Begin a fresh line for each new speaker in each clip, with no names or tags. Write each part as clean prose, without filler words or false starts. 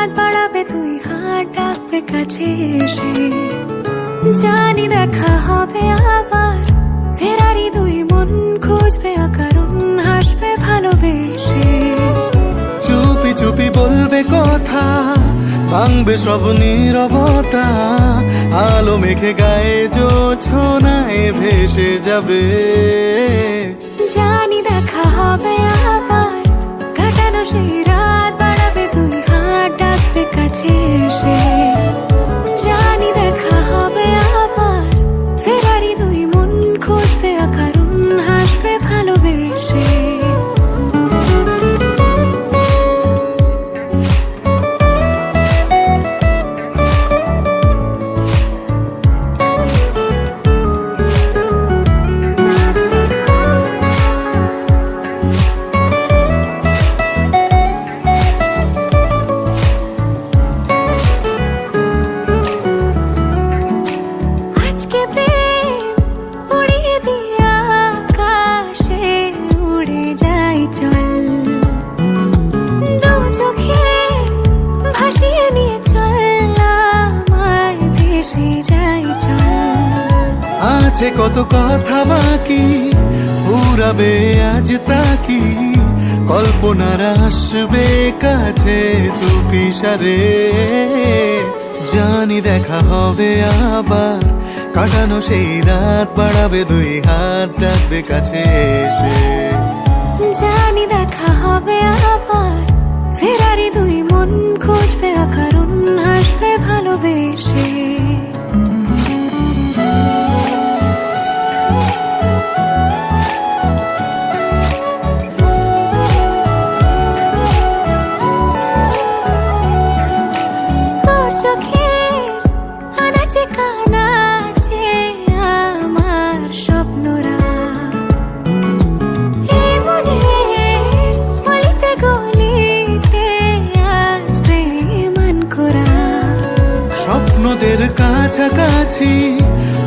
রাত বাড়াবে তুই হাত ডাকবে কাছে এসে, জানি দেখা হবে আবার, ফেরারি দুই মন খুঁজবে অকারণ হাসবে ভালোবেসে।
চুপি চুপি বলবে কথা, ভাঙবে সব নীরবতা, আলো মেখে গায়ে জোছনায় ভেসে যাবে।
জানি দেখা হবে আবার, কাটানো সেই রাত বাড়াবে তুই হাত ডাকবে কাছে এসে, জানি দেখা হবে আবার, ফেরারি দুই মন খুঁজবে অকারণ হাসবে ভালোবেসে।
আছে কত কথা বাকি, ফুরাবে আজ তাকি, কল্পনার আসবে কাছে চুপি সারে। জানি দেখা হবে আবার, কাটানো সেই রাত বাড়াবে দুই হাত ডাকবে কাছে এসে।
জানি দেখা হবে আবার, ফেরারি দুই মন খুঁজবে অকারণ হাসবে ভালোবেসে। চোখের আনাচে কানাচে আমার স্বপ্নরা, এই মনের গলিতে গলিতে আসবে মান করা।
স্বপ্নদের কাছাকাছি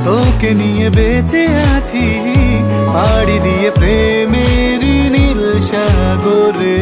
তোকে নিয়ে বেঁচে আছি, পাড়ি দিয়ে প্রেমের নীল সাগরে।